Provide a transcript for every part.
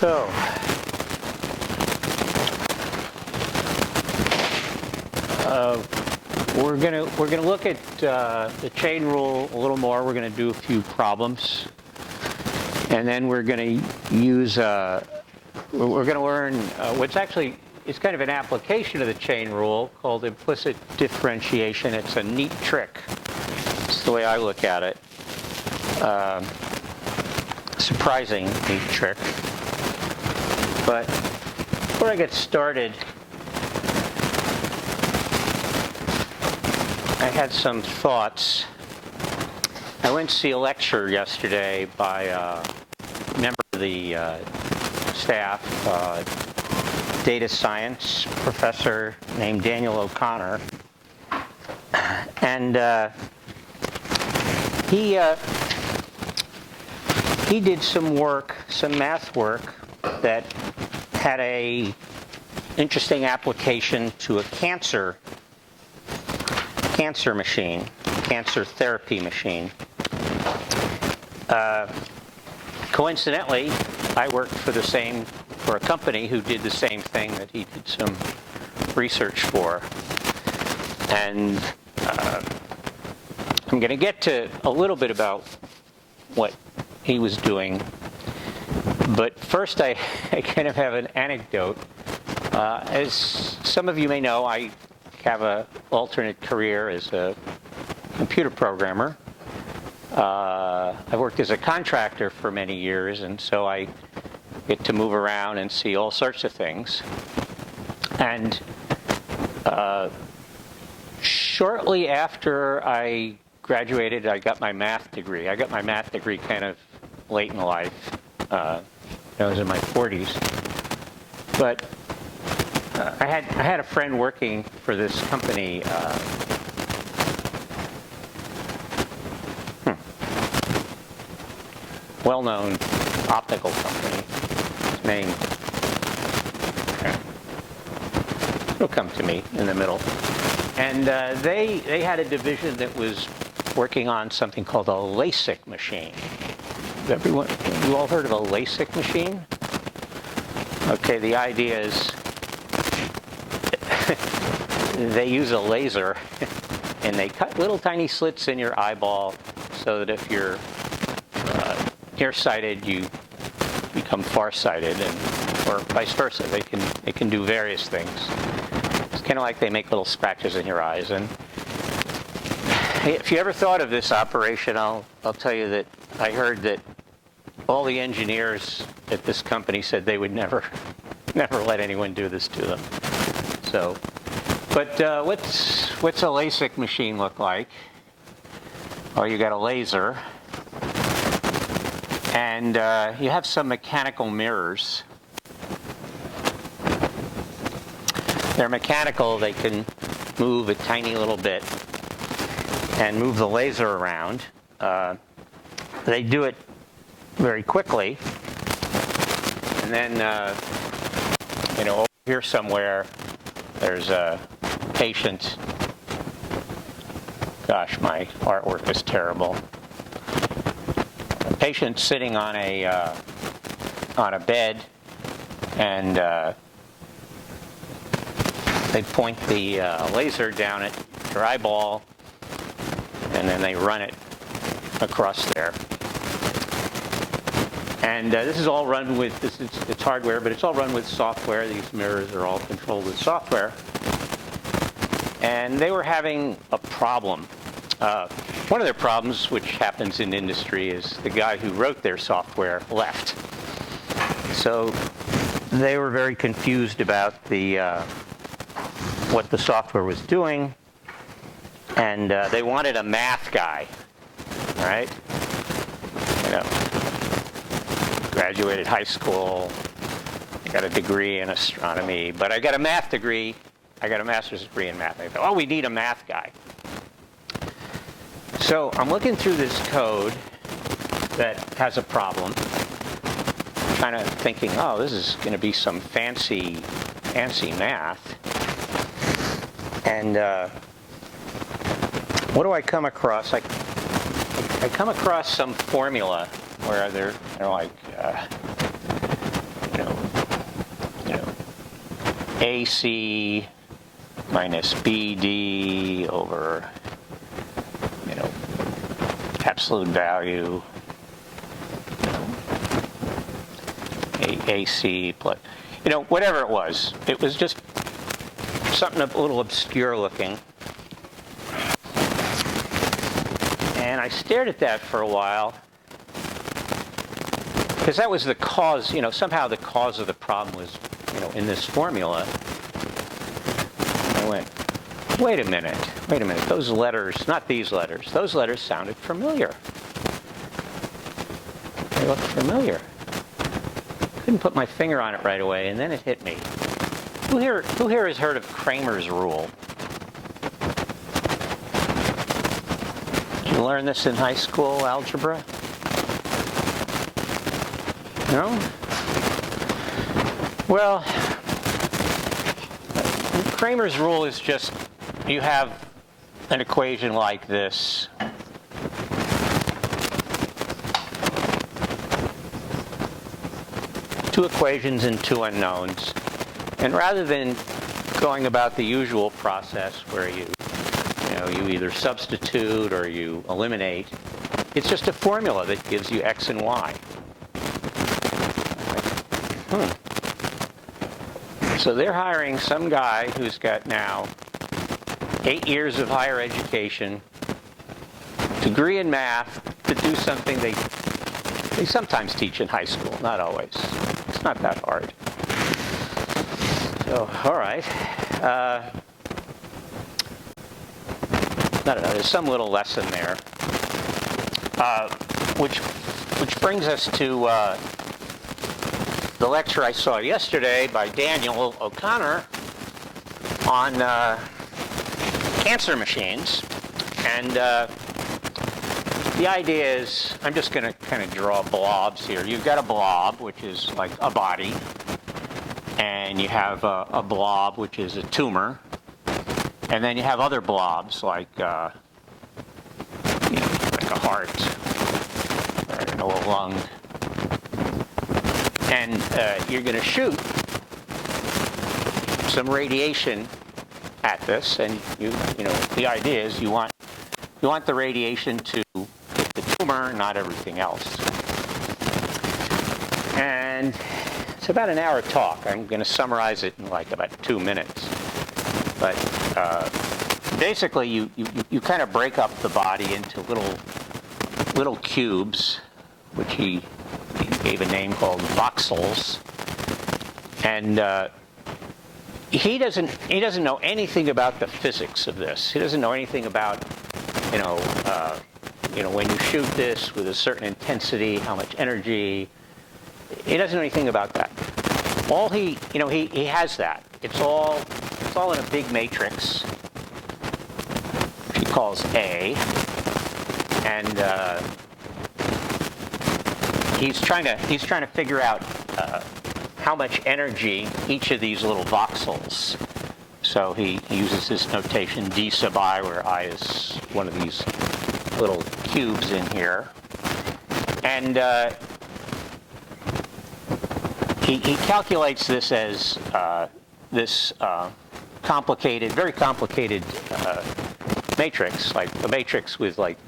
So, we're gonna look at the chain rule a little more. We're gonna do a few problems, and then we're gonna use we're gonna learn what's actually it's kind of an application of the chain rule called implicit differentiation. It's a neat trick. It's the way I look at it. Surprising neat trick. But before I get started, I had some thoughts. I went to see a lecture yesterday by a member of the staff, data science professor named Daniel O'Connor. And he did some work, some math work, that had a interesting application to a cancer machine, cancer therapy machine. Coincidentally, I worked for a company who did the same thing that he did some research for. And I'm going to get to a little bit about what he was doing. But first, I kind of have an anecdote. As some of you may know, I have an alternate career as a computer programmer. I worked as a contractor for many years, and so I get to move around and see all sorts of things. And shortly after I graduated, I got my math degree. I got my math degree kind of late in life. I was in my 40s. But I had a friend working for this company. Well-known optical company. Its name. It'll come to me in the middle. And they had a division that was working on something called a LASIK machine. You all heard of a LASIK machine? Okay, the idea is they use a laser and they cut little tiny slits in your eyeball so that if you're nearsighted, you become farsighted, or vice versa. They can do various things. It's kind of like they make little scratches in your eyes. And if you ever thought of this operation, I'll tell you that I heard that all the engineers at this company said they would never let anyone do this to them. So, but what's a LASIK machine look like? Well, you got a laser, and you have some mechanical mirrors. They're mechanical. They can move a tiny little bit and move the laser around. They do it very quickly. And then, over here somewhere, there's a patient. Gosh, my artwork is terrible. A patient sitting on a bed, and they point the laser down at your eyeball, and then they run it across there. And this is all run with, it's hardware, but it's all run with software. These mirrors are all controlled with software. And they were having a problem. One of their problems, which happens in industry, is the guy who wrote their software left. So they were very confused about what the software was doing. And they wanted a math guy, right? Graduated high school, got a degree in astronomy, but I got a math degree. I got a master's degree in math. I thought, oh, we need a math guy. So I'm looking through this code that has a problem, kind of thinking, oh, this is going to be some fancy math. And what do I come across? I come across some formula where they're like, you know, AC minus BD over, absolute value, AC plus, whatever it was. It was just something a little obscure looking. And I stared at that for a while, because that was the cause, somehow the cause of the problem was, in this formula. I went, wait a minute, those letters, not these letters, those letters sounded familiar. They looked familiar. Couldn't put my finger on it right away, and then it hit me. Who here has heard of Cramer's rule? Did you learn this in high school algebra? No? Well, Cramer's rule is just, you have an equation like this. Two equations and two unknowns. And rather than going about the usual process where you either substitute or you eliminate, it's just a formula that gives you x and y. So they're hiring some guy who's got now 8 years of higher education, degree in math, to do something they sometimes teach in high school, not always. It's not that hard. So, all right. I don't know, there's some little lesson there. Which brings us to the lecture I saw yesterday by Daniel O'Connor on cancer machines. And the idea is, I'm just going to kind of draw blobs here. You've got a blob, which is like a body. And you have a blob, which is a tumor. And then you have other blobs, like like a heart, or a lung. And you're going to shoot some radiation at this, and the idea is you want the radiation to hit the tumor, not everything else. And it's about an hour talk. I'm going to summarize it in like about 2 minutes. But basically, you kind of break up the body into little cubes, which he gave a name called voxels. And he doesn't know anything about the physics of this. He doesn't know anything about when you shoot this with a certain intensity, how much energy. He doesn't know anything about that. All he has that. It's all in a big matrix, which he calls A, and he's trying to figure out how much energy each of these little voxels. So he uses this notation d sub I, where I is one of these little cubes in here, and he calculates this as this very complicated matrix, like a matrix with like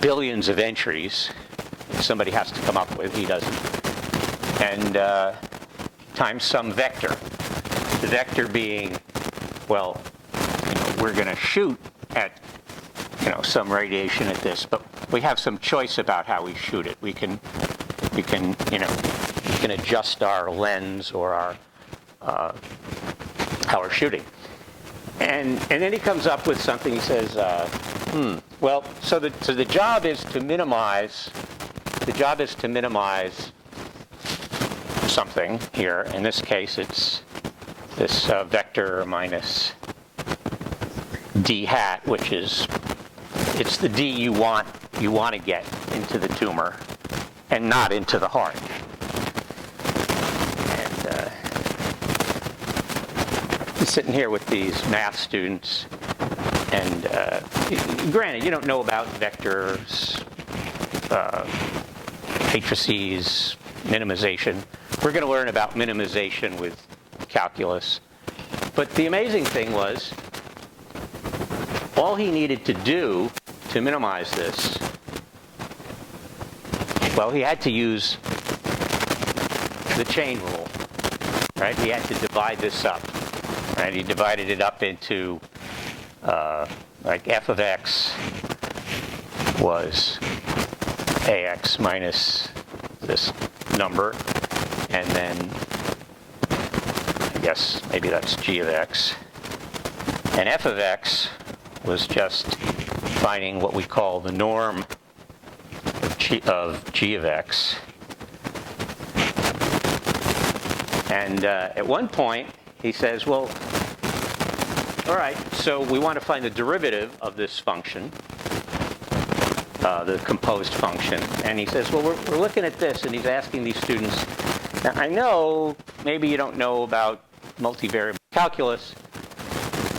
billions of entries. Somebody has to come up with, he doesn't, and times some vector. The vector being, well, we're going to shoot at some radiation at this, but we have some choice about how we shoot it. We can adjust our lens or our how we're shooting. And then he comes up with something. He says, well, so the job is to minimize. The job is to minimize something here. In this case, it's this vector minus d hat, which is it's the d you want to get into the tumor and not into the heart. And sitting here with these math students, and granted, you don't know about vectors, matrices, minimization. We're going to learn about minimization with calculus. But the amazing thing was, all he needed to do to minimize this, well, he had to use the chain rule, right? He had to divide this up, right? He divided it up into, like f of x was ax minus this number, and then I guess maybe that's g of x. And f of x was just finding what we call the norm of g of x. And at one point, he says, well, all right, so we want to find the derivative of this function, the composed function. And he says, well, we're looking at this, and he's asking these students, now, I know maybe you don't know about multivariable calculus,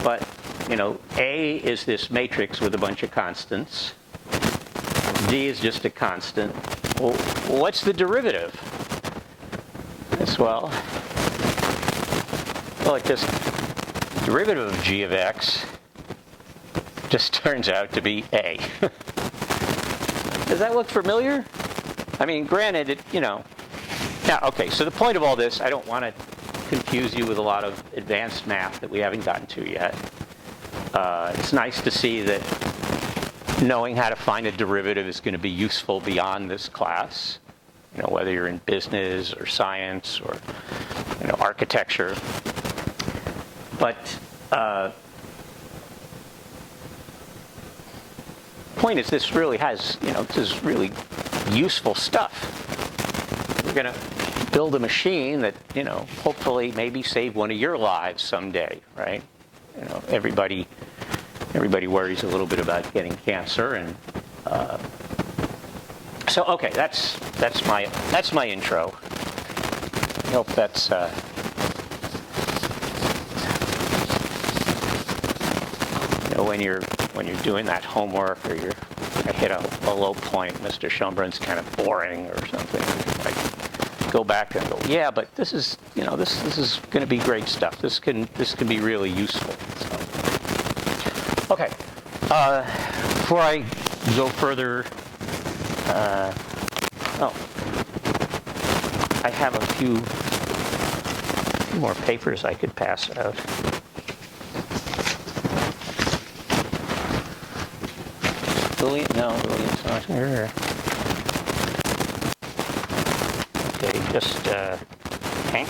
but, you know, A is this matrix with a bunch of constants. D is just a constant. Well, what's the derivative? As well, it just, derivative of g of x just turns out to be A. Does that look familiar? I mean, granted, it, you know. Now, okay, so the point of all this, I don't want to confuse you with a lot of advanced math that we haven't gotten to yet. It's nice to see that knowing how to find a derivative is going to be useful beyond this class. You know, whether you're in business or science or, you know, architecture. But point is, this really has, you know, this is really useful stuff. We're going to build a machine that, you know, hopefully maybe save one of your lives someday, right? You know, everybody worries a little bit about getting cancer, and so okay, that's my intro. I hope that's you know, when you're doing that homework, or I hit a low point, Mr. Schönbrun's kind of boring or something, like go back and go, yeah, but this is, you know, this is going to be great stuff. This can be really useful. So, okay, before I go further, I have a few more papers I could pass out. William's not here. Okay, just Hank.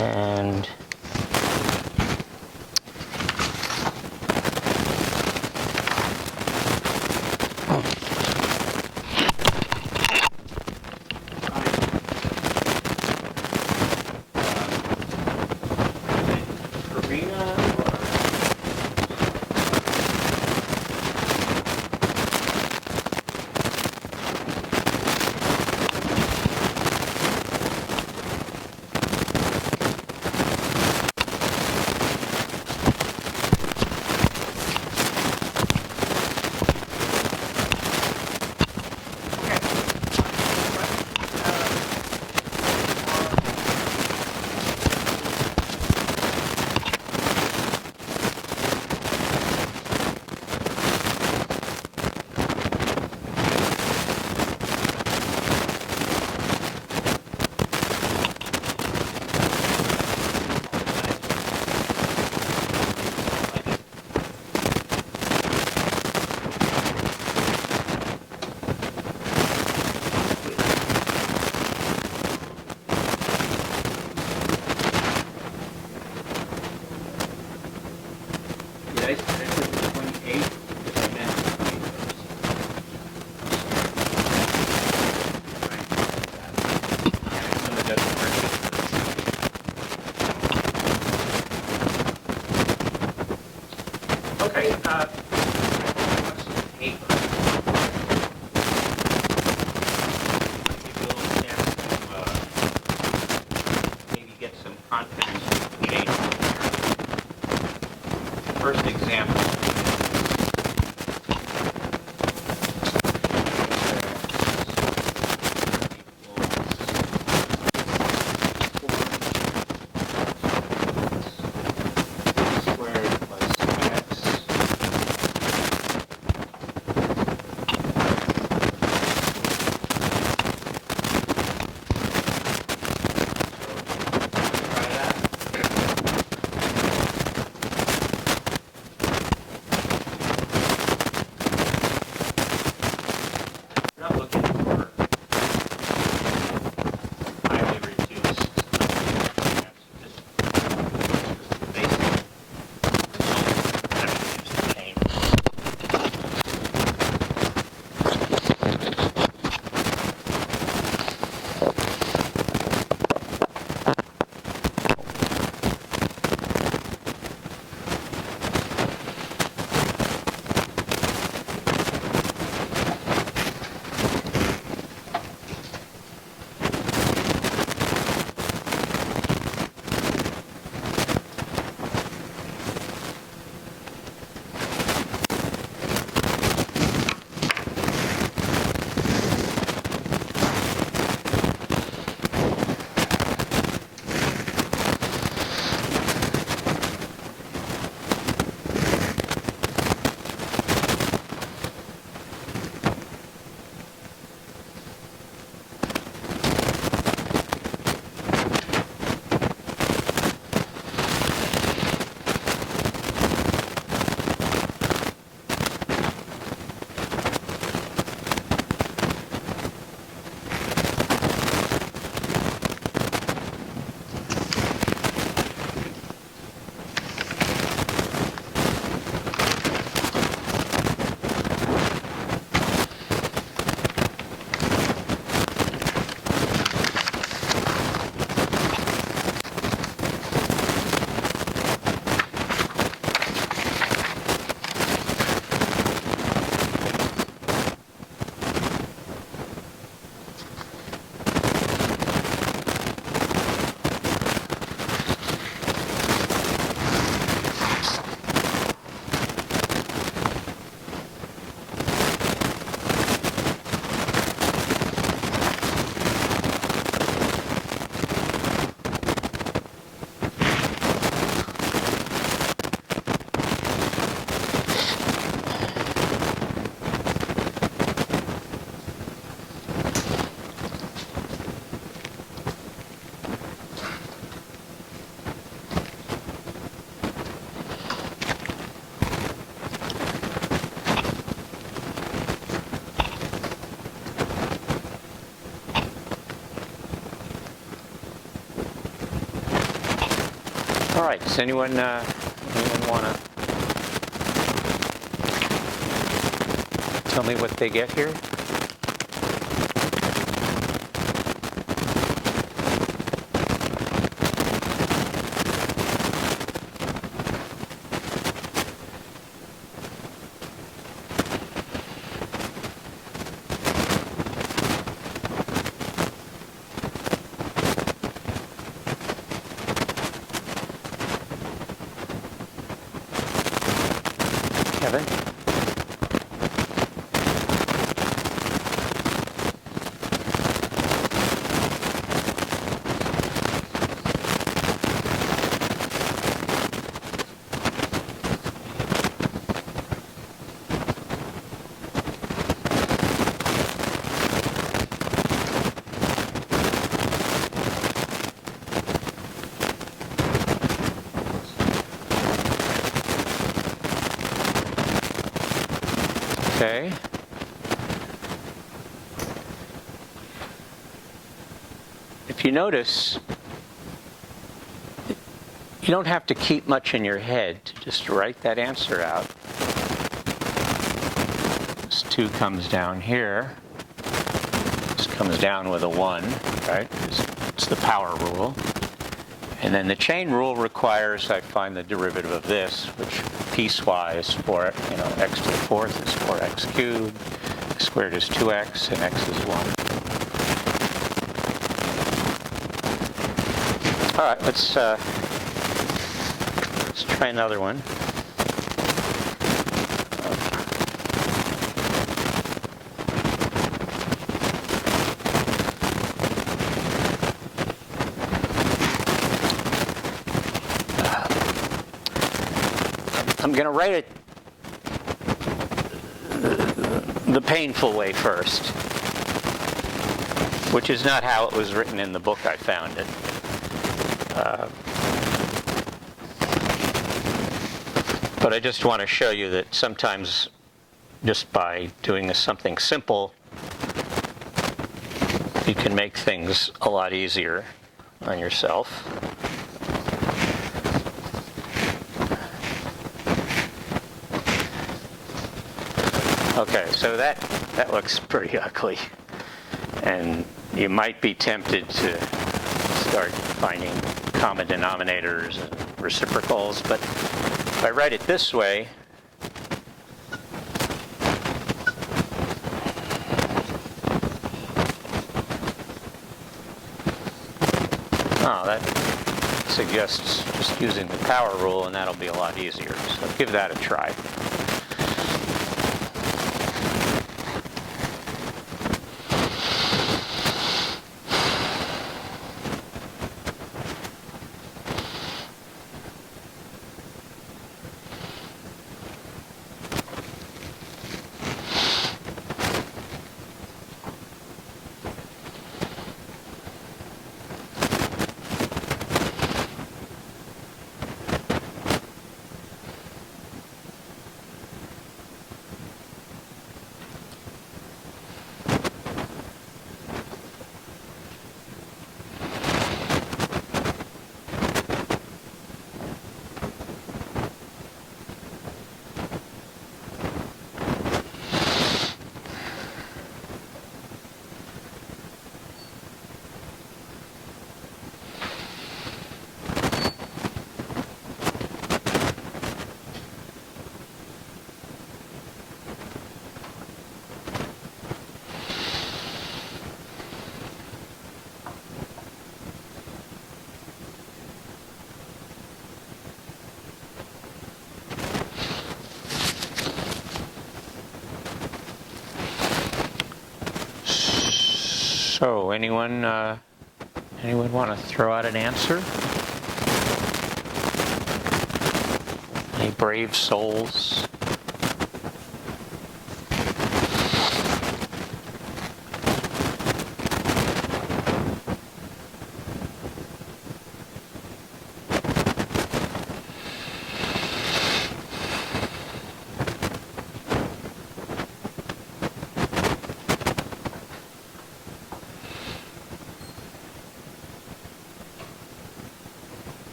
And first example. All right, does anyone want to tell me what they get here? Kevin? Okay. If you notice, you don't have to keep much in your head to just write that answer out. This 2 comes down here. This comes down with a 1, right? It's the power rule. And then the chain rule requires I find the derivative of this, which piecewise for x to the 4th is 4x cubed, squared is 2x, and x is 1. All right, let's try another one. I'm going to write it the painful way first, which is not how it was written in the book I found it. But I just want to show you that sometimes just by doing something simple, you can make things a lot easier on yourself. Okay, so that looks pretty ugly. And you might be tempted to start finding common denominators and reciprocals, but if I write it this way, that suggests just using the power rule, and that'll be a lot easier. So give that a try. So, anyone want to throw out an answer? Any brave souls?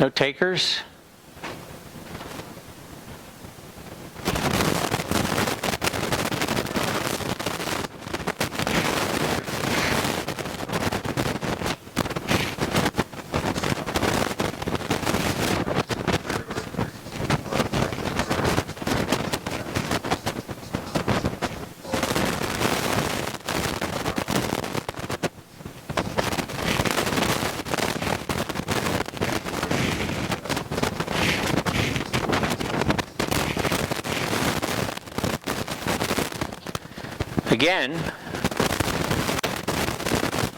No takers? Again,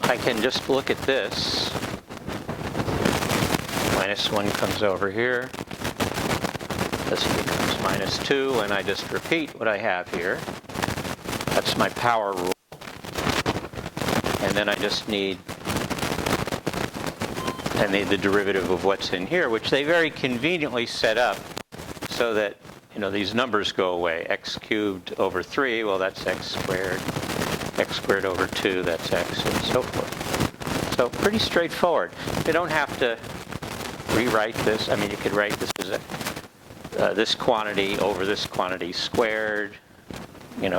I can just look at this. -1 comes over here. This becomes -2, and I just repeat what I have here. That's my power rule. And then I just need the derivative of what's in here, which they very conveniently set up so that these numbers go away. X cubed over 3, well, that's x squared. X squared over 2, that's x, and so forth. So pretty straightforward. You don't have to rewrite this. I mean, you could write this as this quantity over this quantity squared,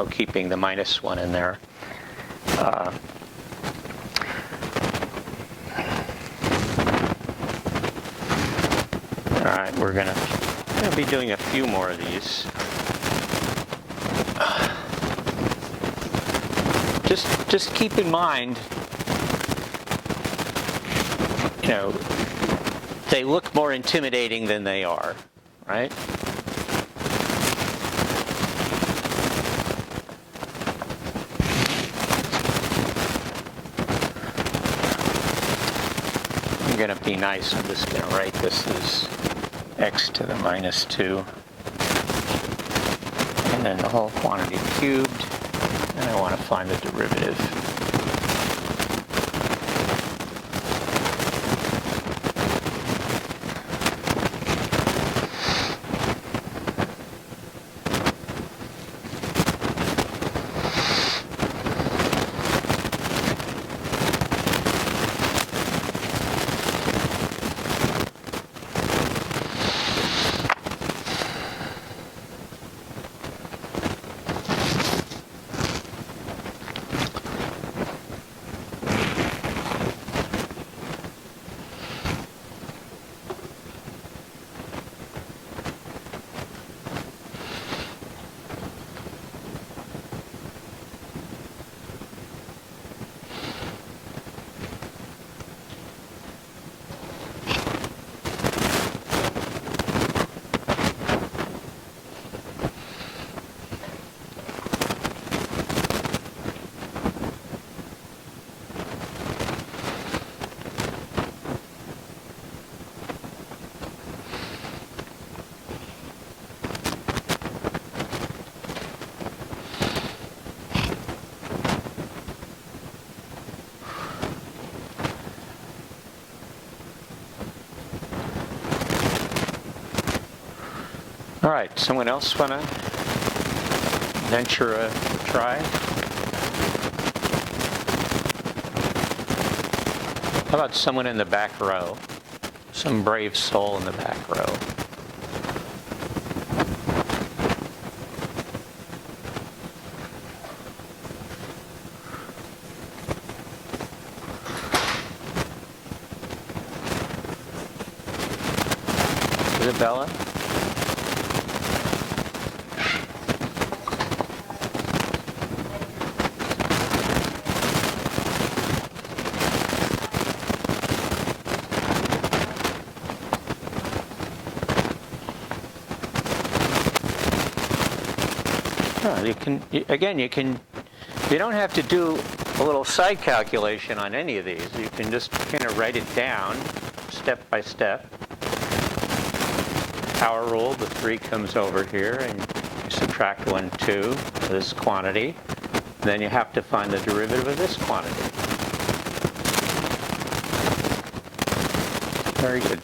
keeping the -1 in there. that, we're going to be doing a few more of these. Just keep in mind, you know, they look more intimidating than they are, right? I'm going to be nice. I'm just going to write this as x to the minus 2. And then the whole quantity cubed. And I want to find the derivative. All right, someone else want to venture a try? How about someone in the back row? Some brave soul in the back row. Isabella? You don't have to do a little side calculation on any of these. You can just kind of write it down step by step. Power rule, the 3 comes over here, and you subtract 1, 2, this quantity. Then you have to find the derivative of this quantity. Very good.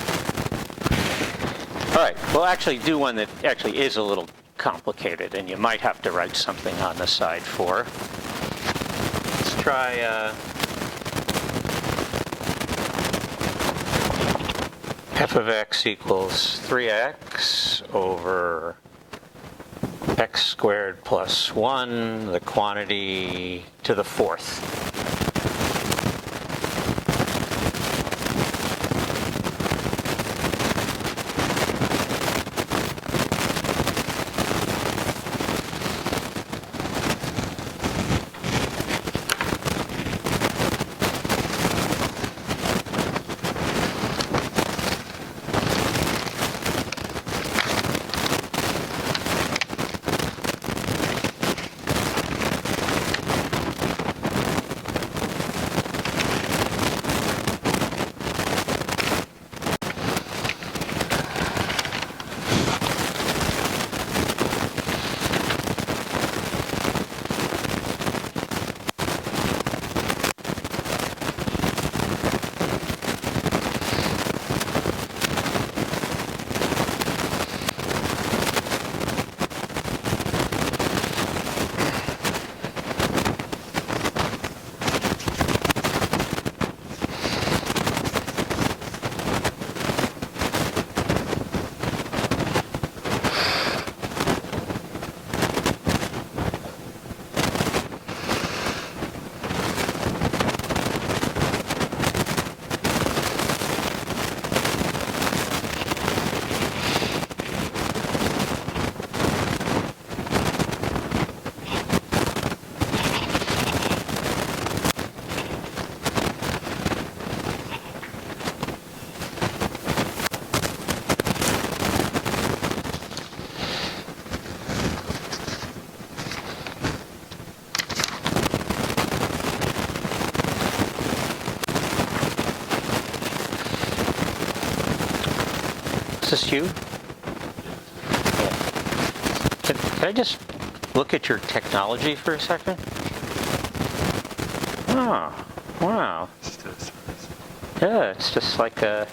All right, we'll actually do one that actually is a little complicated, and you might have to write something on the side for. Let's try f of x equals 3x over x squared plus 1, the quantity to the 4th. Is this you? Yeah. Can I just look at your technology for a second? Oh, wow. Yeah, it's just like a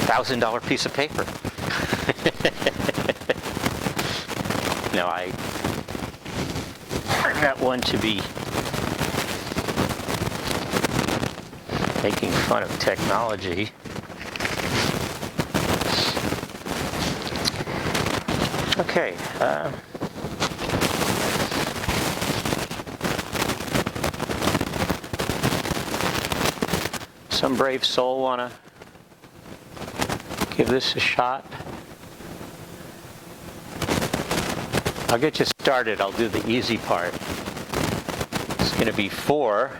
$1,000 piece of paper. No, I find that one to be making fun of technology. Okay. Some brave soul want to give this a shot? I'll get you started. I'll do the easy part. It's going to be 4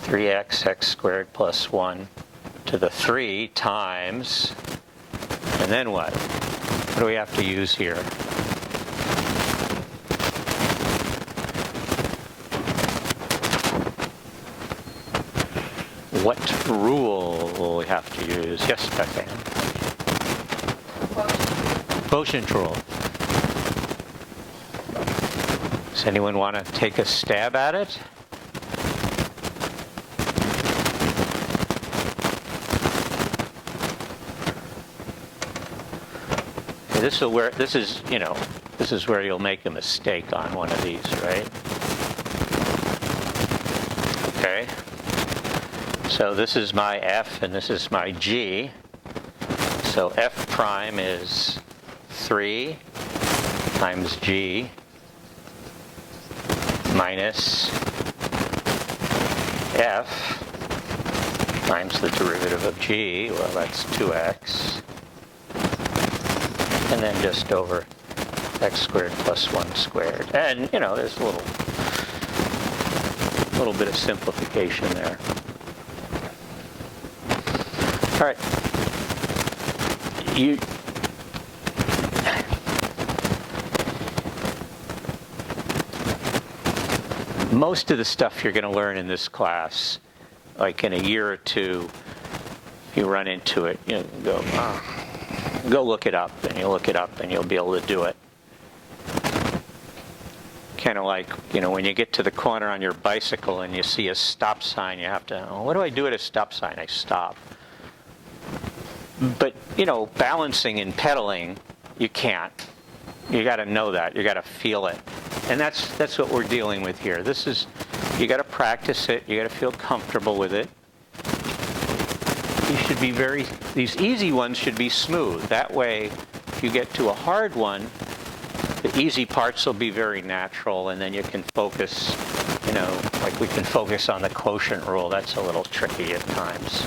3x x squared plus 1 to the 3 times, and then what? What do we have to use here? What rule will we have to use? Yes, Beth Ann. Quotient rule. Does anyone want to take a stab at it? This is where you'll make a mistake on one of these, right? Okay. So this is my f and this is my g. So f prime is 3 times g minus f times the derivative of g. Well, that's 2x. And then just over x squared plus 1 squared. And, there's a little bit of simplification there. All right. Most of the stuff you're going to learn in this class, like in a year or two, if you run into it, go look it up, and you'll look it up, and you'll be able to do it. Kind of like, when you get to the corner on your bicycle and you see a stop sign, you have to, what do I do at a stop sign? I stop. But, balancing and pedaling, you can't. You got to know that. You got to feel it. And that's what we're dealing with here. You got to practice it. You got to feel comfortable with it. These easy ones should be smooth. That way, if you get to a hard one, the easy parts will be very natural, and then you can focus, like we can focus on the quotient rule. That's a little tricky at times.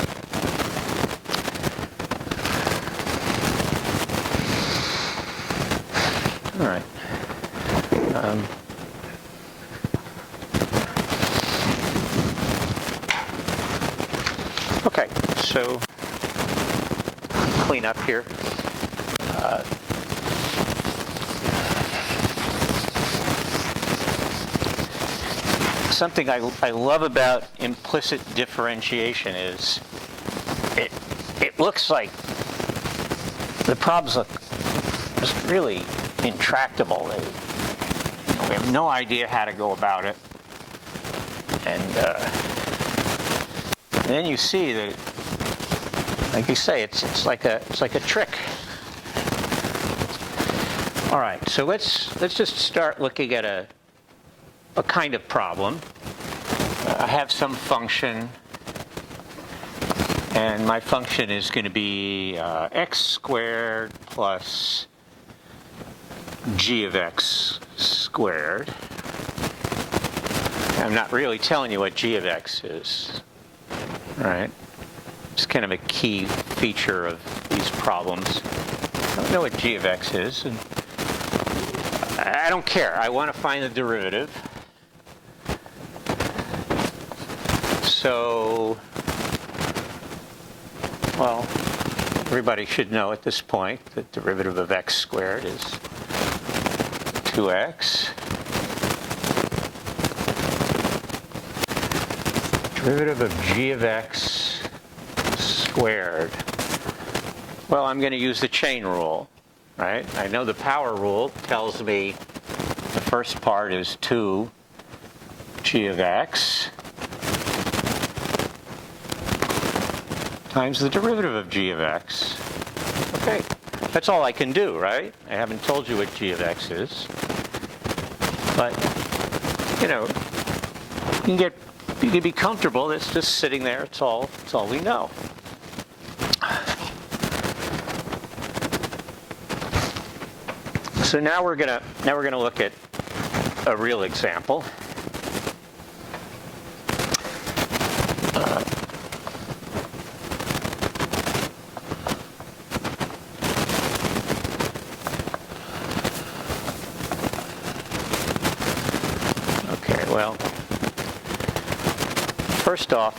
All right. Okay, so clean up here. Something I love about implicit differentiation is it looks like the problems look just really intractable. We have no idea how to go about it, and then you see that, like you say, it's like a trick. All right, so let's just start looking at a kind of problem. I have some function, and my function is going to be x squared plus g of x squared. I'm not really telling you what g of x is. All right. It's kind of a key feature of these problems. I don't know what g of x is, and I don't care. I want to find the derivative. So, well, everybody should know at this point that the derivative of x squared is 2x. Derivative of g of x squared. Well, I'm going to use the chain rule, right? I know the power rule tells me the first part is 2 g of x times the derivative of g of x. Okay, that's all I can do, right? I haven't told you what g of x is. But, you know, you can be comfortable. It's just sitting there. It's all we know. So now we're gonna look at a real example. Well, first off,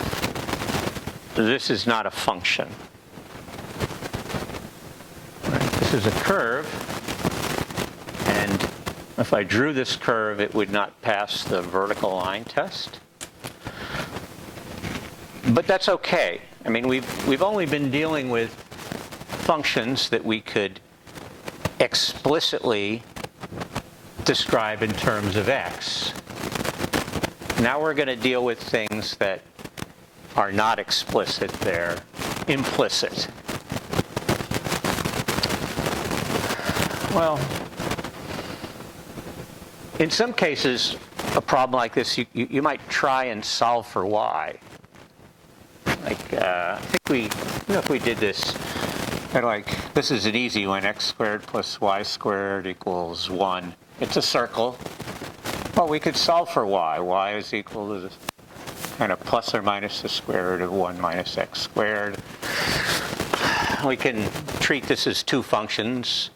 this is not a function. Right? This is a curve, and if I drew this curve, it would not pass the vertical line test. But that's okay. I mean, we've only been dealing with functions that we could explicitly describe in terms of x. Now we're going to deal with things that are not explicit, they're implicit. Well, in some cases, a problem like this, you might try and solve for y. Like, I think if we did this, this is an easy one, x squared plus y squared equals 1. It's a circle. Well, we could solve for y. Y is equal to the kind of plus or minus the square root of 1 minus x squared. We can treat this as two functions.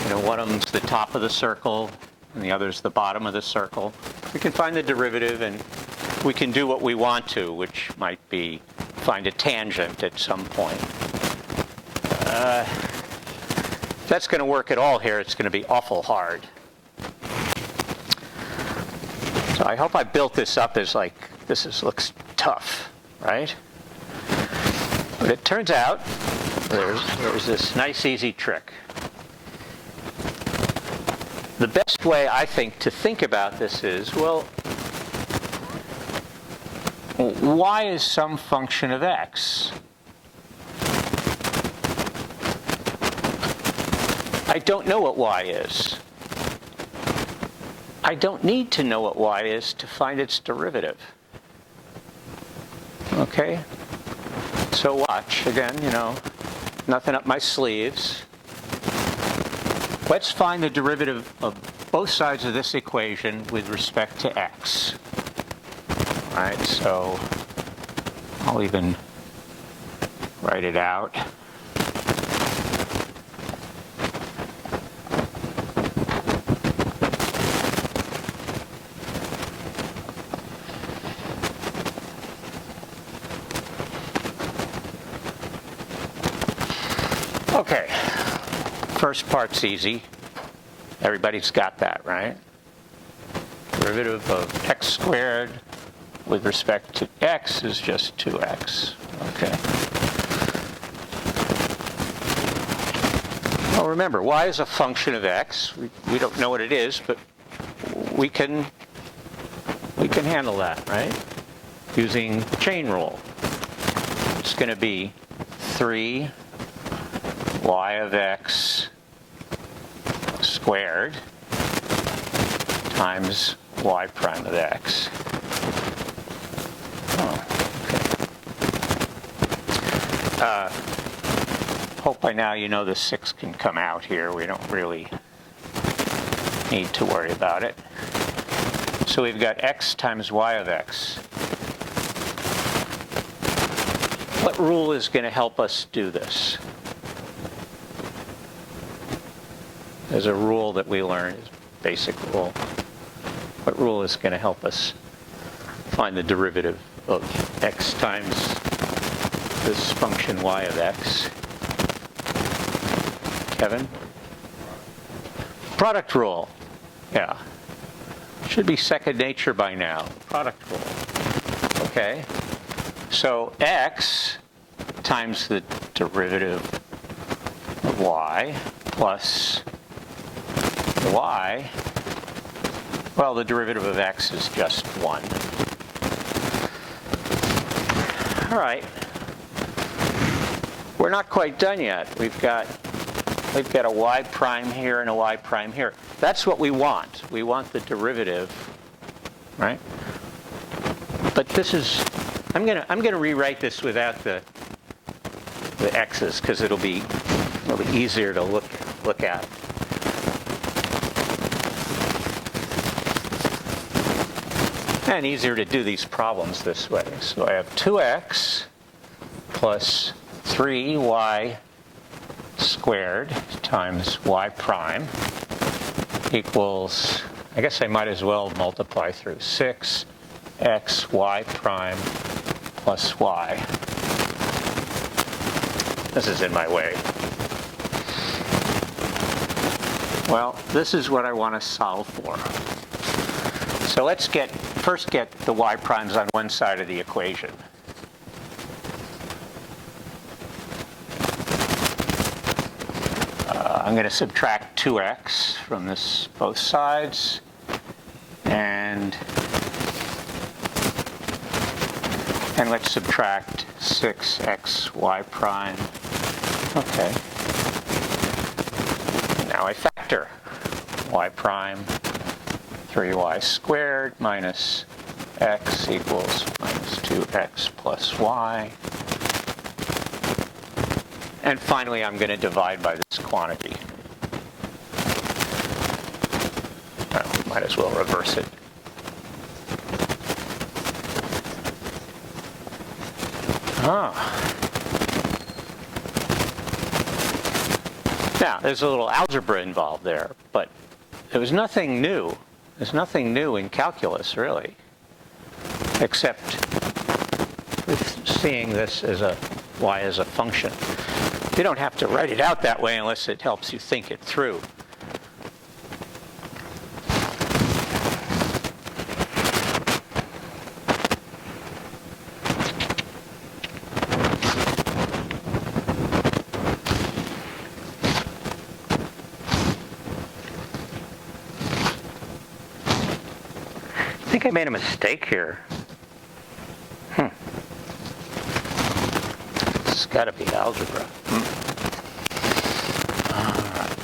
You know, one of them's the top of the circle, and the other's the bottom of the circle. We can find the derivative, and we can do what we want to, which might be find a tangent at some point. If that's going to work at all here, it's going to be awful hard. So I hope I built this up as like, looks tough, right? But it turns out there's this nice easy trick. The best way, I think, to think about this is, well, y is some function of x. I don't know what y is. I don't need to know what y is to find its derivative. Okay? So watch, again, you know, nothing up my sleeves. Let's find the derivative of both sides of this equation with respect to x. All right, so I'll even write it out. Okay, first part's easy. Everybody's got that, right? Derivative of x squared with respect to x is just 2x. Okay. Well, remember, y is a function of x. We don't know what it is, but we can handle that, right? Using chain rule. It's going to be 3 y of x squared times y prime of x. Oh, okay. Hope by now you know the 6 can come out here. We don't really need to worry about it. So we've got x times y of x. What rule is going to help us do this? There's a rule that we learned, basic rule. What rule is going to help us find the derivative of x times this function y of x? Kevin? Product rule. Yeah. Should be second nature by now. Product rule. Okay. So x times the derivative of y plus the y. Well, the derivative of x is just 1. All right. We're not quite done yet. We've got a y prime here and a y prime here. That's what we want. We want the derivative, right? But this is, I'm gonna rewrite this without the x's because it'll be easier to look at. And easier to do these problems this way. So I have 2x plus 3y squared times y prime equals, I guess I might as well multiply through 6x y prime plus y. This is in my way. Well, this is what I want to solve for. So let's first get the y primes on one side of the equation. I'm going to subtract 2x from both sides, and let's subtract 6xy prime. Okay. Now I factor y prime. 3y squared minus x equals minus 2x plus y. And finally, I'm going to divide by this quantity. Oh, might as well reverse it. Now, there's a little algebra involved there, but there was nothing new. There's nothing new in calculus, really, except with seeing this as y as a function. You don't have to write it out that way unless it helps you think it through. I think I made a mistake here. It's got to be algebra. All right.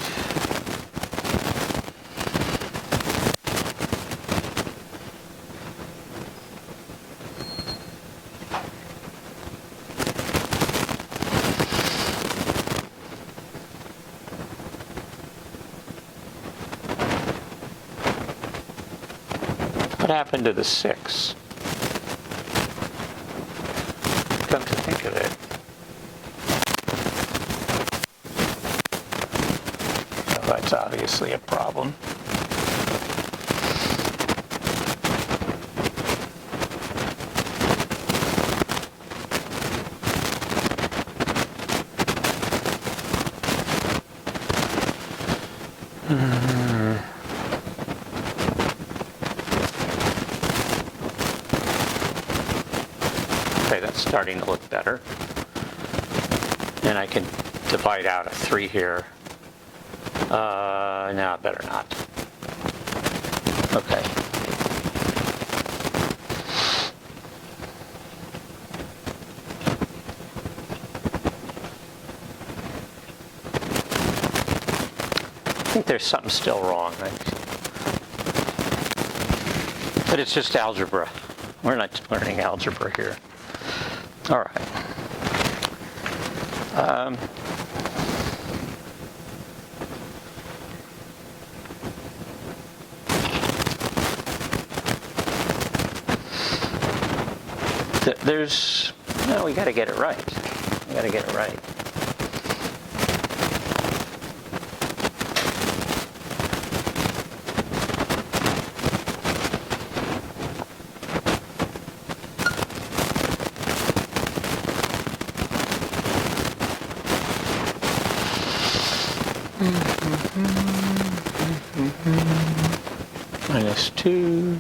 What happened to the 6? Come to think of it. Well, that's obviously a problem. Okay, that's starting to look better. And I can divide out a 3 here. No, better not. Okay. I think there's something still wrong. But it's just algebra. We're not learning algebra here. All right. No, we got to get it right. We got to get it right. Minus 2.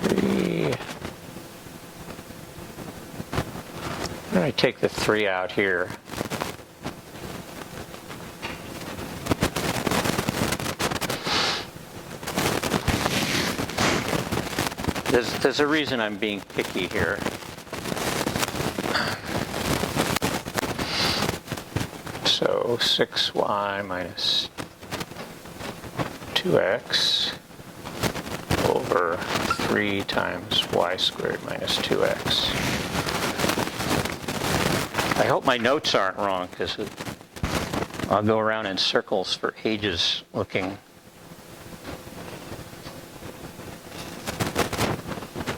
3. take the 3 out here. There's a reason I'm being picky here. So 6y minus 2x over 3 times y squared minus 2x. I hope my notes aren't wrong, because I'll go around in circles for ages looking.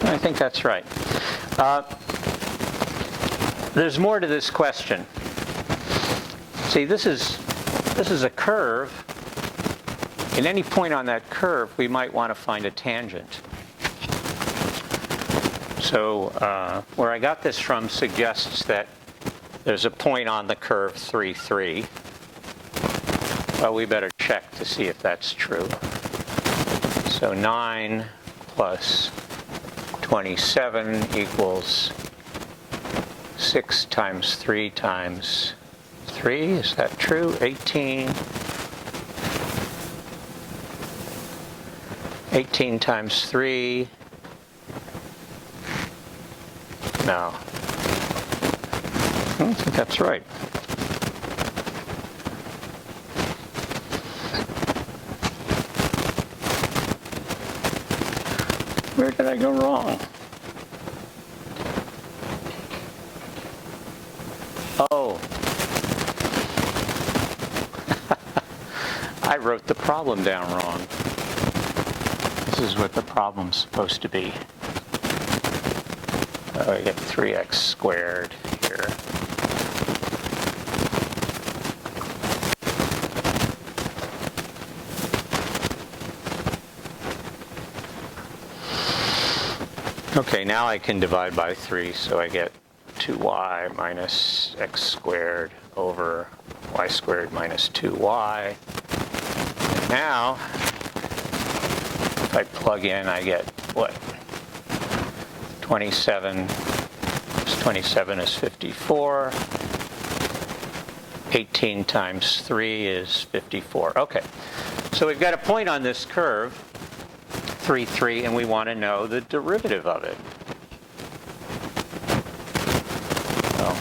I think that's right. There's more to this question. See, this is a curve. At any point on that curve, we might want to find a tangent. So where I got this from suggests that there's a point on the curve 3, 3. Well, we better check to see if that's true. So 9 plus 27 equals 6 times 3 times 3. Is that true? 18. 18 times 3. No. I don't think that's right. Where did I go wrong? Oh. I wrote the problem down wrong. This is what the problem's supposed to be. Oh, I get 3x squared here. Okay, now I can divide by 3, so I get 2y minus x squared over y squared minus 2y. And now, if I plug in, I get what? 27 plus 27 is 54. 18 times 3 is 54. Okay, so we've got a point on this curve, 3, 3, and we want to know the derivative of it. So,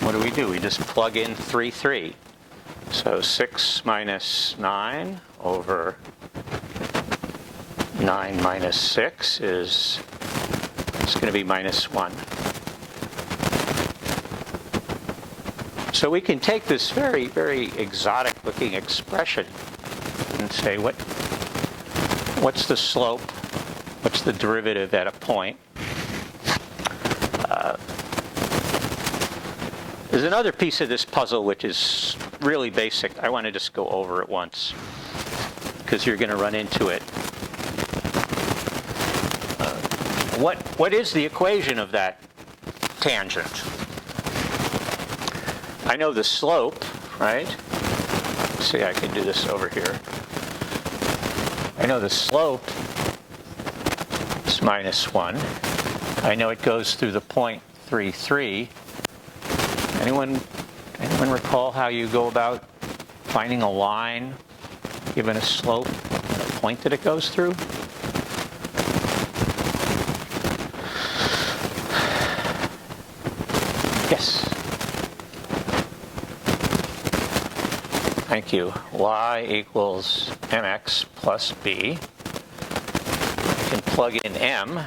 what do? We just plug in 3, 3. So 6 minus 9 over 9 minus 6 is, it's going to be minus 1. So we can take this very, very exotic looking expression and say, what's the slope? What's the derivative at a point? There's another piece of this puzzle which is really basic. I want to just go over it once, because you're going to run into it. What is the equation of that tangent? I know the slope, right? Let's see, I can do this over here. I know the slope is minus 1. I know it goes through the point 3, 3. Anyone recall how you go about finding a line given a slope and a point that it goes through? Yes. Thank you. Y equals mx plus b. I can plug in m.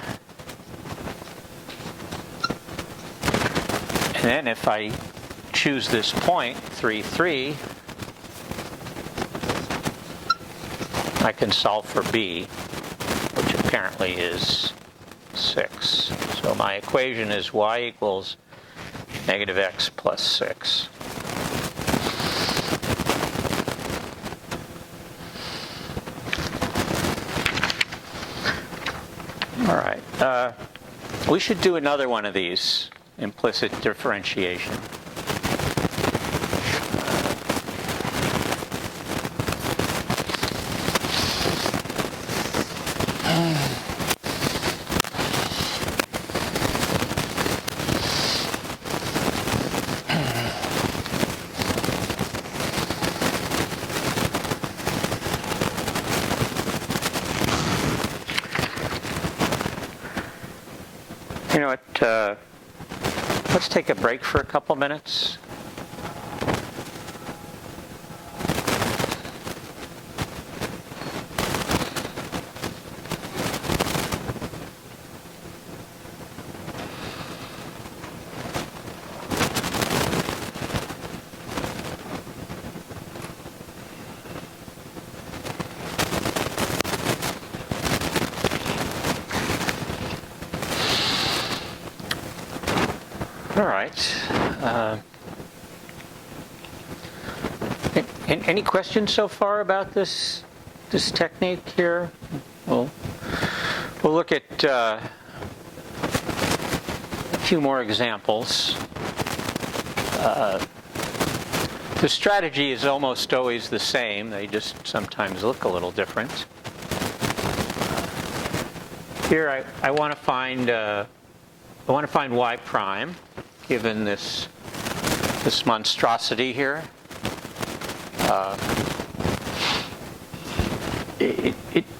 And then if I choose this point, 3, 3, I can solve for b, which apparently is 6. So my equation is y equals negative x plus 6. All right. We should do another one of these, implicit differentiation. let's take a break for a couple minutes. All right. Any questions so far about this technique here? We'll look at a few more examples. The strategy is almost always the same. They just sometimes look a little different. Here, I want to find y prime, given this monstrosity here.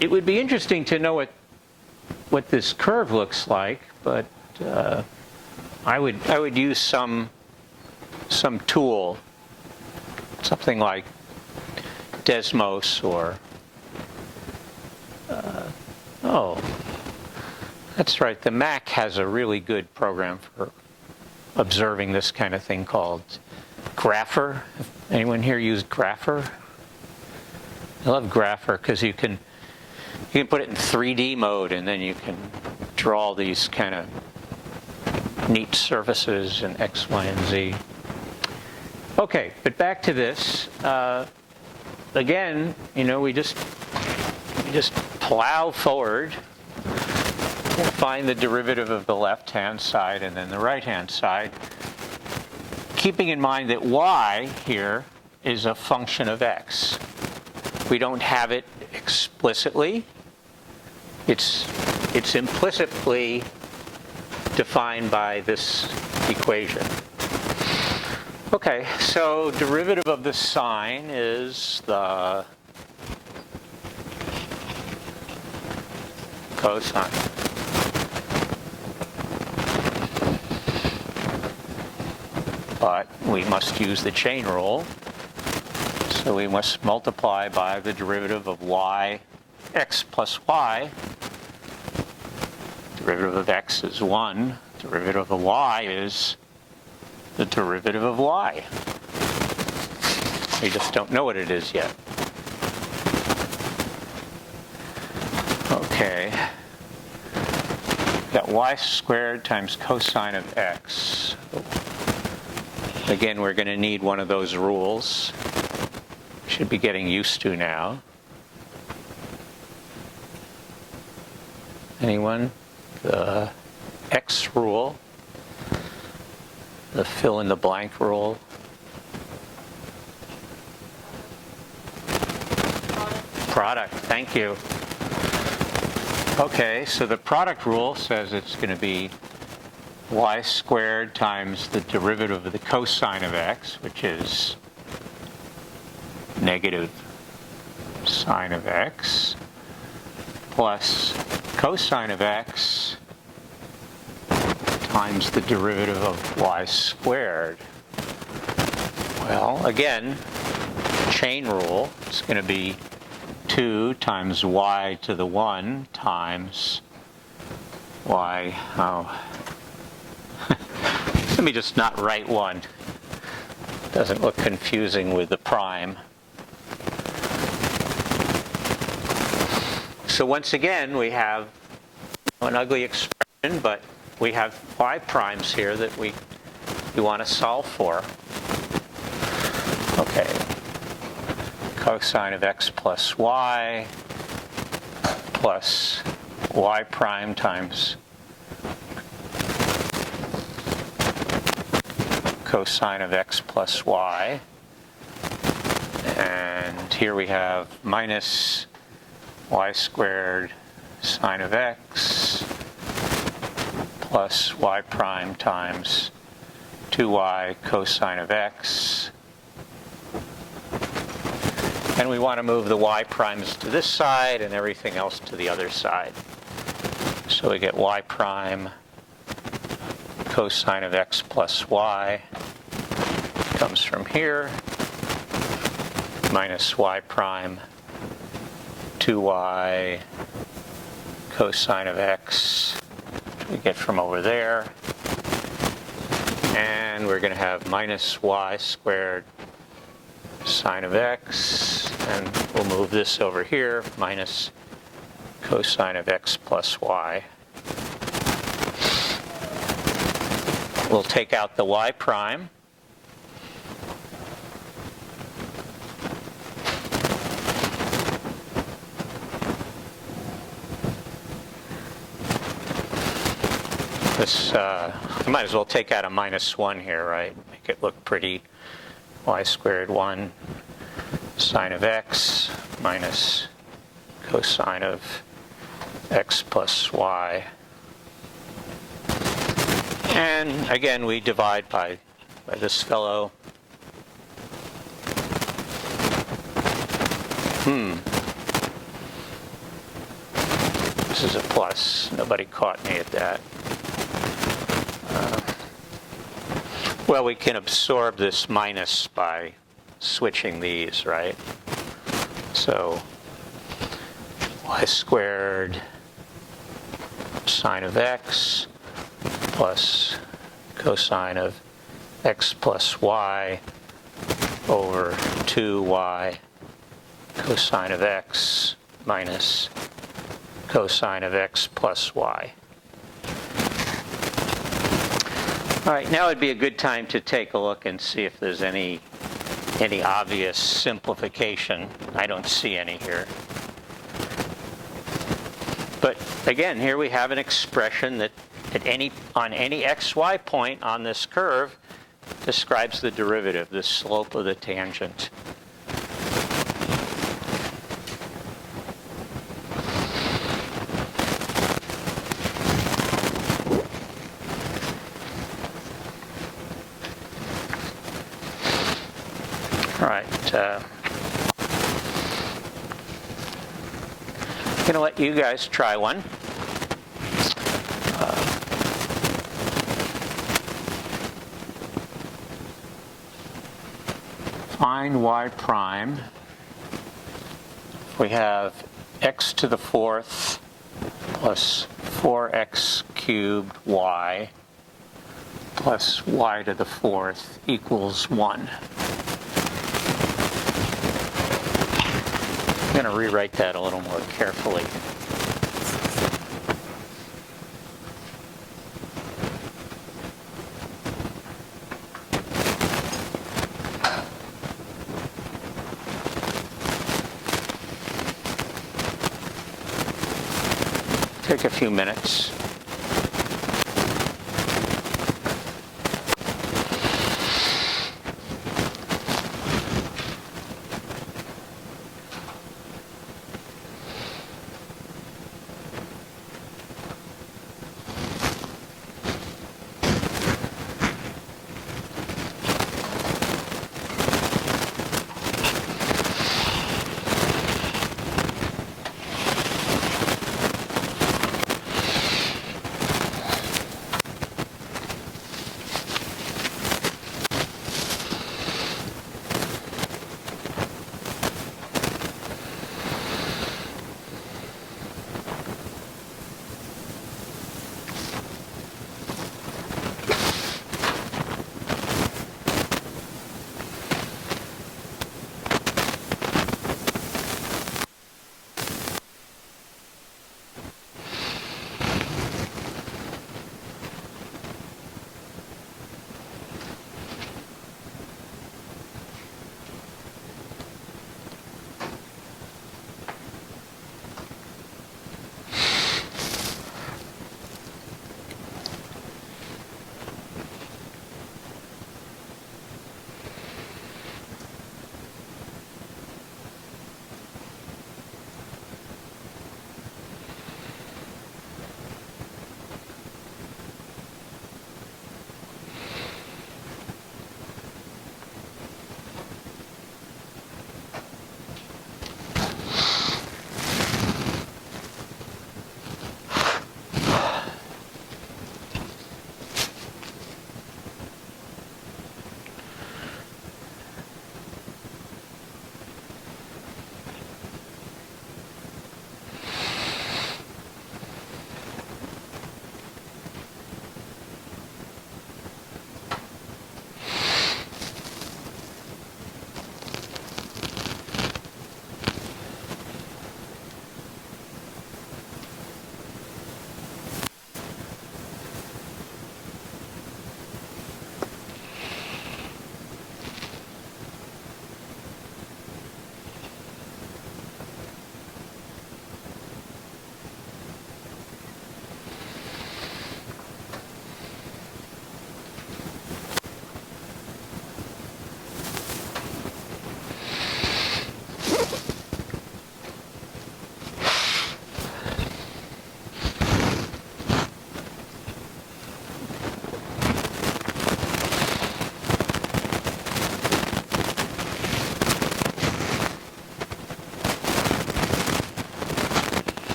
It would be interesting to know what this curve looks like, but I would use some tool, something like Desmos or oh, that's right. The Mac has a really good program for observing this kind of thing called Grapher. Anyone here use Grapher? I love Grapher because you can put it in 3D mode, and then you can draw these kind of neat surfaces in X, Y, and Z. Okay, but back to this. Again, we just plow forward. We'll find the derivative of the left-hand side and then the right-hand side, keeping in mind that y here is a function of x. We don't have it explicitly. It's implicitly defined by this equation. Okay, so derivative of the sine is the cosine. But we must use the chain rule. So we must multiply by the derivative of y, x plus y. Derivative of x is 1. Derivative of y is the derivative of y. We just don't know what it is yet. Okay. Got y squared times cosine of x. Again, we're going to need one of those rules. Should be getting used to now. Anyone? The x rule. The fill in the blank rule. Product. Thank you. Okay, so the product rule says it's going to be y squared times the derivative of the cosine of x, which is negative sine of x, plus cosine of x times the derivative of y squared. Well, again, chain rule, it's going to be 2 times y to the 1 times y, let me just not write 1. Doesn't look confusing with the prime. So once again, we have an ugly expression, but we have y primes here that we want to solve for. Okay. Cosine of x plus y plus y prime times cosine of x plus y. And here we have minus y squared sine of x plus y prime times 2y cosine of x. And we want to move the y primes to this side and everything else to the other side. So we get y prime cosine of x plus y comes from here, minus y prime 2y cosine of x, which we get from over there. And we're going to have minus y squared sine of x, and we'll move this over here, minus cosine of x plus y. We'll take out the y prime. This, I might as well take out a minus 1 here, right? Make it look pretty. Y squared 1 sine of x minus cosine of x plus y. And again, we divide by this fellow. This is a plus. Nobody caught me at that. Well, we can absorb this minus by switching these, right? So y squared sine of x plus cosine of x plus y over 2y cosine of x minus cosine of x plus y. All right, now would be a good time to take a look and see if there's any obvious simplification. I don't see any here. But again, here we have an expression that on any xy point on this curve describes the derivative, the slope of the tangent. All right. I'm going to let you guys try one. Find y prime. We have x to the fourth plus 4x cubed y plus y to the fourth equals 1. I'm going to rewrite that a little more carefully. Take a few minutes.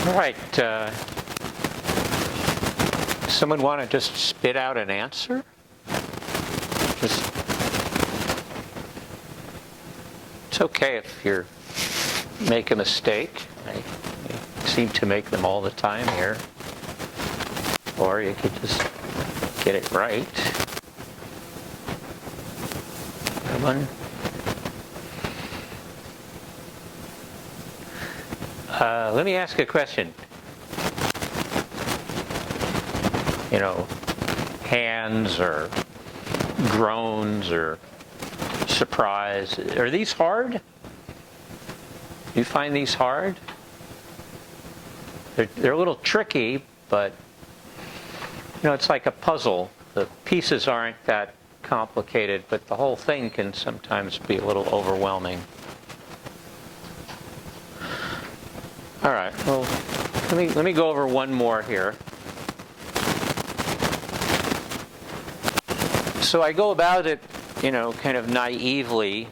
All right. Someone want to just spit out an answer? Just, it's okay if you make a mistake. I seem to make them all the time here. Or you could just get it right. Come on. Let me ask a question. You know, hands or groans or surprise. Are these hard? Do you find these hard? They're a little tricky, but you know, it's like a puzzle. The pieces aren't that complicated, but the whole thing can sometimes be a little overwhelming. All right, well, let me go over one more here. So I go about it, you know, kind of naively,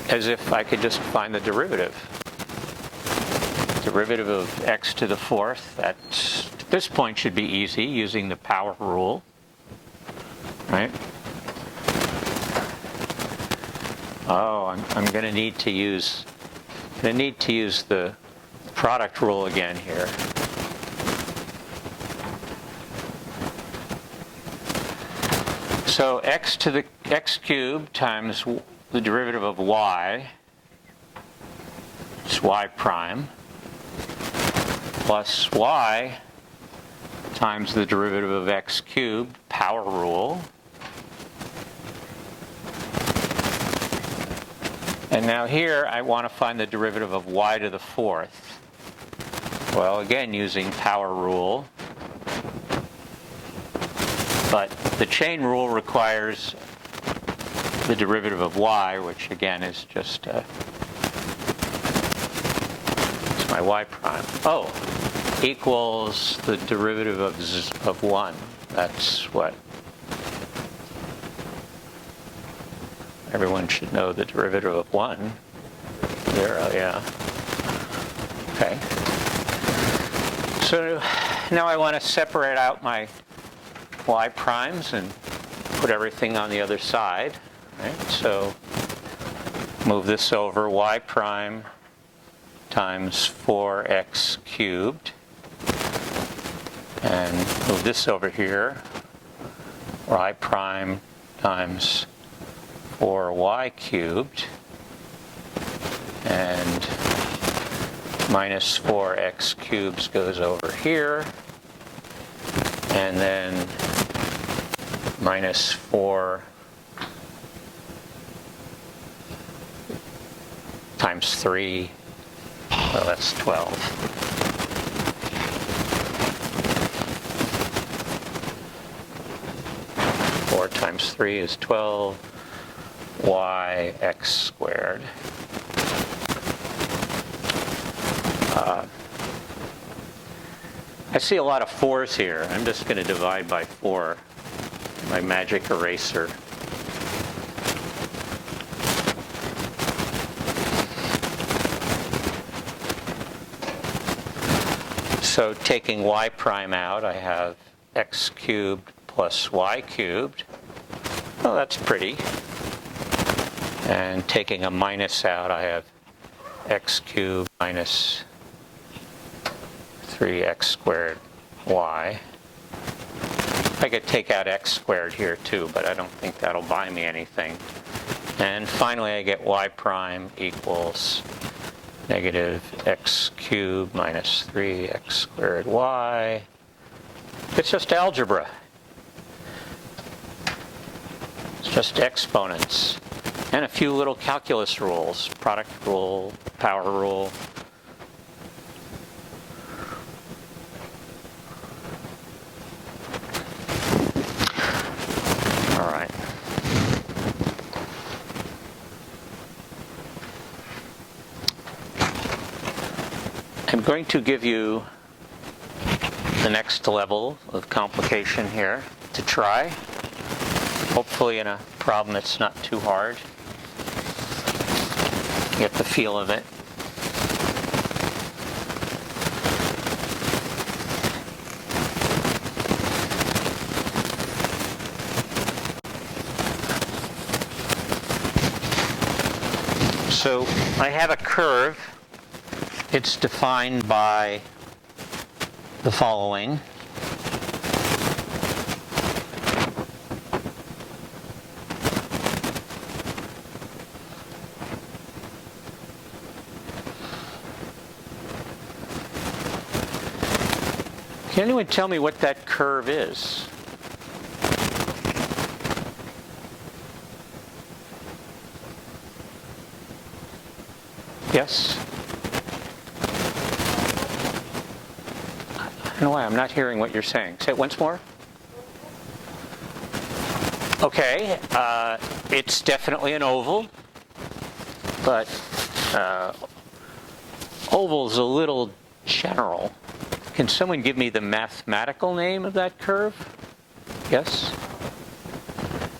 as if I could just find the derivative. Derivative of x to the fourth, that at this point should be easy using the power rule, right? Oh, I'm going to need to use the product rule again here. So x to the x cubed times the derivative of y, is y prime, plus y times the derivative of x cubed, power rule. And now here I want to find the derivative of y to the fourth. Well, again, using power rule. But the chain rule requires the derivative of y, which again is just it's my y prime. Oh, equals the derivative of 1. That's what everyone should know, the derivative of 1. 0, yeah. Okay. So now I want to separate out my y primes and put everything on the other side. Right? So move this over, y prime times 4x cubed. And move this over here, y prime times 4y cubed, and minus 4x cubed goes over here, and then minus 4 times 3, well, that's 12. 4 times 3 is 12. Y x squared. I see a lot of 4s here. I'm just going to divide by 4. My magic eraser. So taking y prime out, I have x cubed plus y cubed. Oh, that's pretty. And taking a minus out, I have x cubed minus 3x squared y. I could take out x squared here too, but I don't think that'll buy me anything. And finally, I get y prime equals negative x cubed minus 3x squared y. It's just algebra. It's just exponents. And a few little calculus rules, product rule, power rule. All right. I'm going to give you the next level of complication here to try. Hopefully in a problem that's not too hard. Get the feel of it. So I have a curve. It's defined by the following. Can anyone tell me what that curve is? Yes? I don't know why I'm not hearing what you're saying. Say it once more. Okay, it's definitely an oval, but oval's a little general. Can someone give me the mathematical name of that curve? Yes?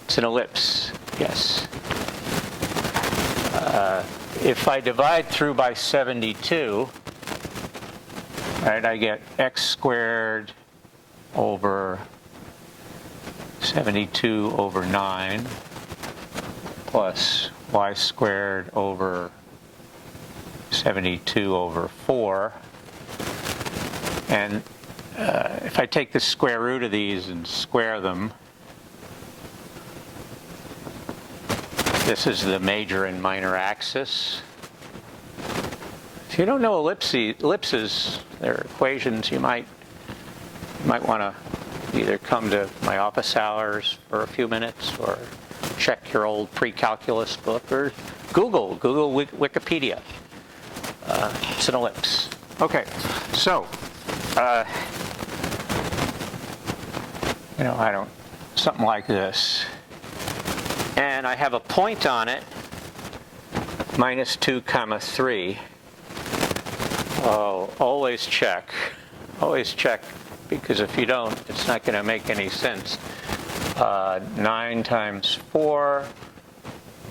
It's an ellipse. Yes. If I divide through by 72, right, I get x squared over 72 over 9 plus y squared over 72 over 4. And if I take the square root of these and square them, this is the major and minor axis. If you don't know ellipses, they're equations, you might want to either come to my office hours for a few minutes or check your old pre-calculus book or Google Wikipedia. It's an ellipse. Okay, so something like this. And I have a point on it, minus 2 comma 3. Oh, always check. Always check, because if you don't, it's not going to make any sense. 9 times 4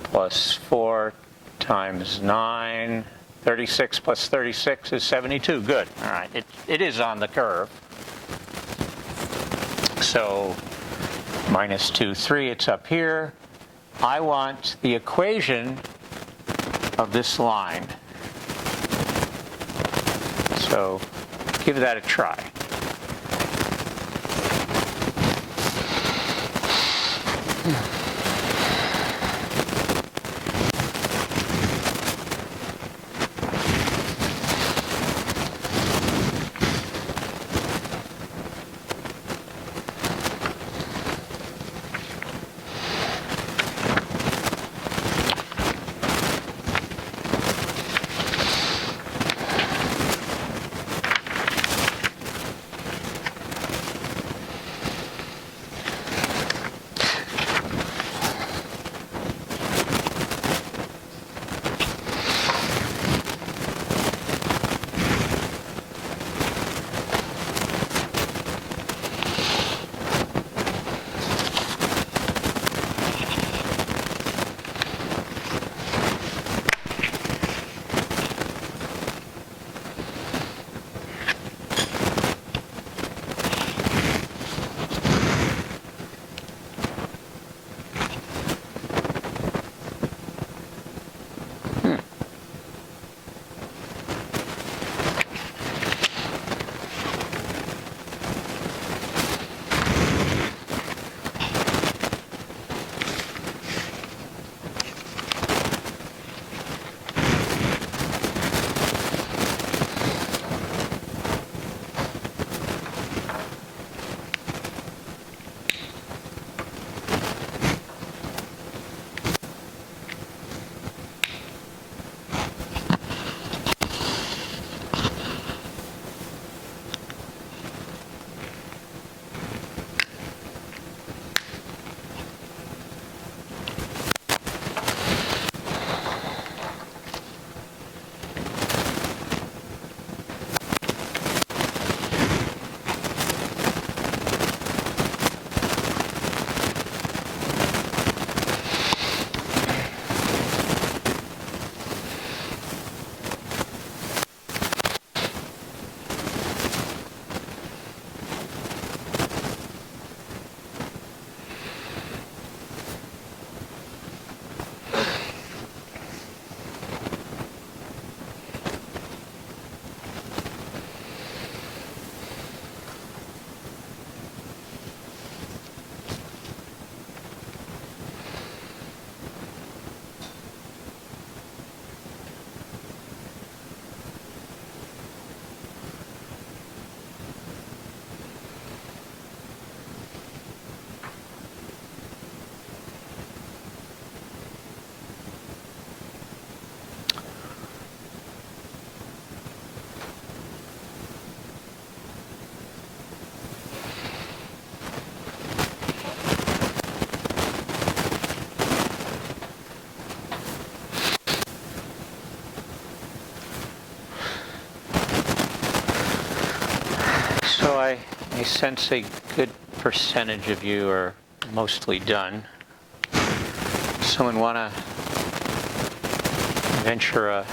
plus 4 times 9. 36 plus 36 is 72. Good. All right. It is on the curve. So minus 2, 3, it's up here. I want the equation of this line. So give that a try. sense a good percentage of you are mostly done. Someone want to venture a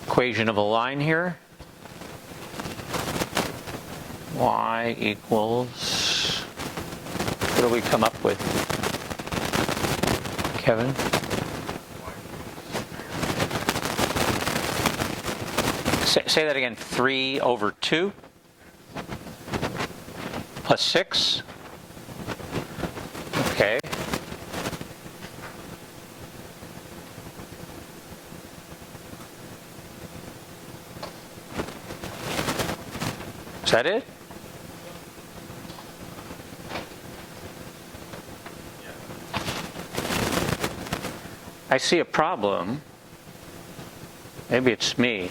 equation of a line here? Y equals, what do we come up with? Kevin? Say that again, 3 over 2 plus 6. Okay. Is that it? I see a problem. Maybe it's me.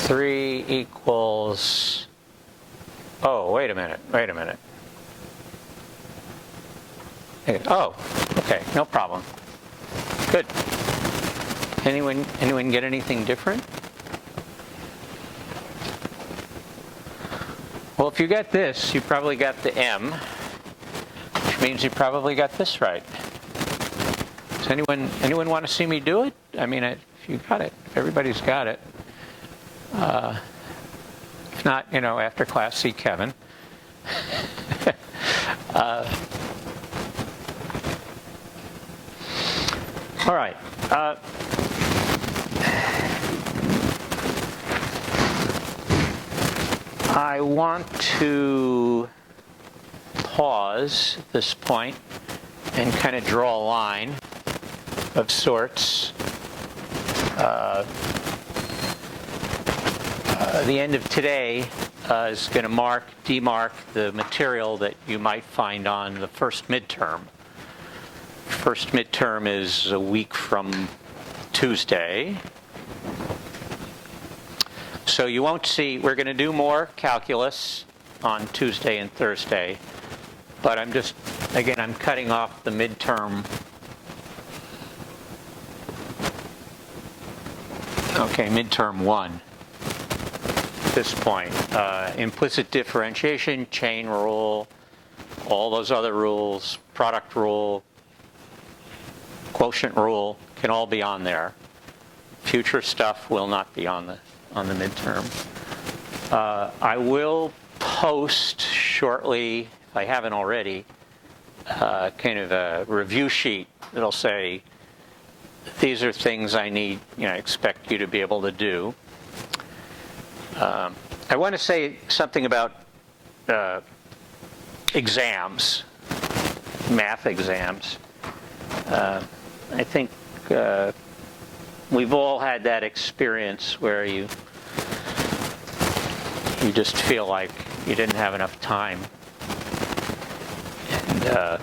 3 equals, oh, wait a minute. Oh, okay, no problem. Good. Anyone get anything different? Well, if you got this, you probably got the M, which means you probably got this right. Does anyone want to see me do it? I mean, if you got it, if everybody's got it. If not, after class, see Kevin. All right. I want to pause at this point and kind of draw a line of sorts. The end of today is going to demark the material that you might find on the first midterm. First midterm is a week from Tuesday. So you won't see, we're going to do more calculus on Tuesday and Thursday, but I'm cutting off the midterm. Okay, midterm 1 at this point. Implicit differentiation, chain rule, all those other rules, product rule, quotient rule can all be on there. Future stuff will not be on the midterm. I will post shortly, if I haven't already, kind of a review sheet that'll say, these are things I need, expect you to be able to do. I want to say something about exams, math exams. I think we've all had that experience where you just feel like you didn't have enough time. And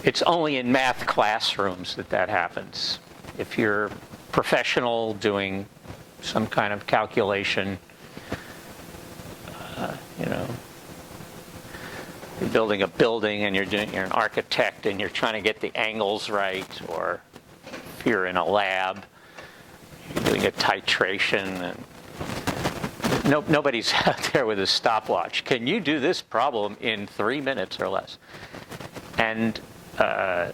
it's only in math classrooms that happens. If you're professional doing some kind of calculation, you're building a building and you're an architect and you're trying to get the angles right, or if you're in a lab, you're doing a titration, and nobody's out there with a stopwatch. Can you do this problem in 3 minutes or less? And I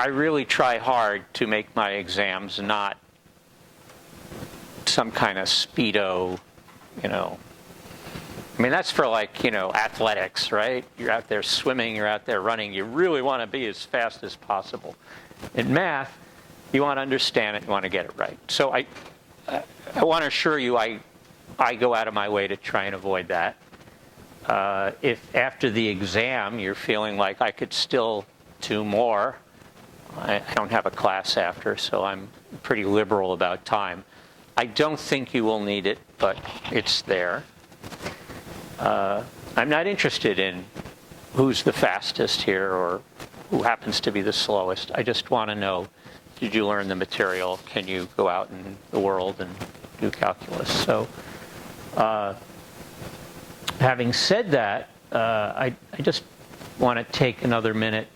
really try hard to make my exams not some kind of speedo, I mean, that's for athletics, right? You're out there swimming, you're out there running. You really want to be as fast as possible. In math, you want to understand it, you want to get it right. So I want to assure you I go out of my way to try and avoid that. If after the exam you're feeling like I could still do more, I don't have a class after, so I'm pretty liberal about time. I don't think you will need it, but it's there. I'm not interested in who's the fastest here or who happens to be the slowest. I just want to know, did you learn the material? Can you go out in the world and do calculus? So having said that, I just want to take another minute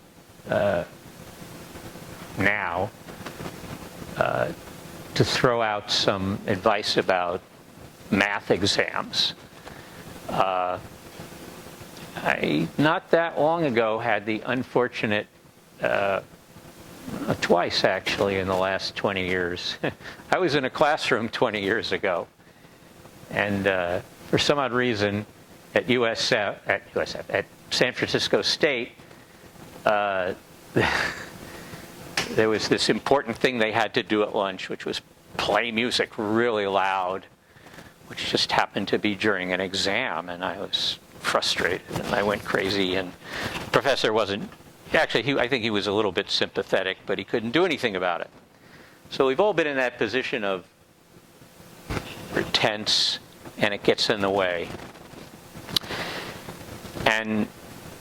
to throw out some advice about math exams. I, not that long ago, had the unfortunate, twice actually in the last 20 years. I was in a classroom 20 years ago, and for some odd reason, at at San Francisco State, there was this important thing they had to do at lunch, which was play music really loud, which just happened to be during an exam, and I was frustrated, and I went crazy, and the professor wasn't, actually, I think he was a little bit sympathetic, but he couldn't do anything about it. So we've all been in that position of we're tense, and it gets in the way. And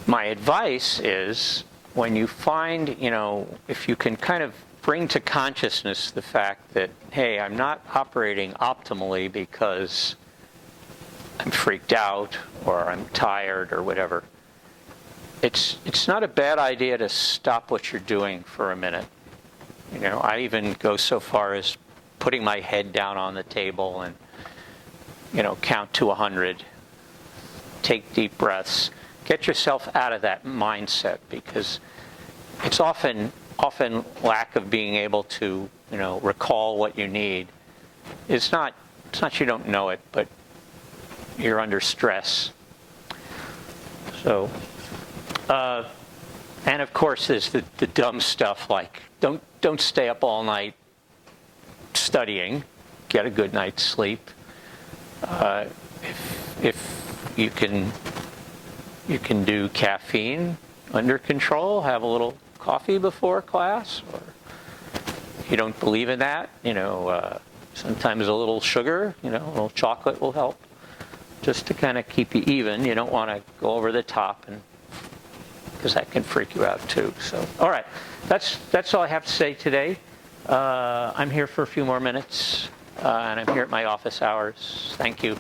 my advice is, when you find, if you can kind of bring to consciousness the fact that, hey, I'm not operating optimally because I'm freaked out or I'm tired or whatever, it's not a bad idea to stop what you're doing for a minute. I even go so far as putting my head down on the table and, count to 100, take deep breaths, get yourself out of that mindset, because it's often lack of being able to, recall what you need. It's not you don't know it, but you're under stress. So, and of course there's the dumb stuff like don't stay up all night studying. Get a good night's sleep. If you can do caffeine under control. Have a little coffee before class, or if you don't believe in that, sometimes a little sugar, a little chocolate will help, just to kind of keep you even. You don't want to go over the top, because that can freak you out too. So, all right, that's all I have to say today. I'm here for a few more minutes, and I'm here at my office hours. Thank you.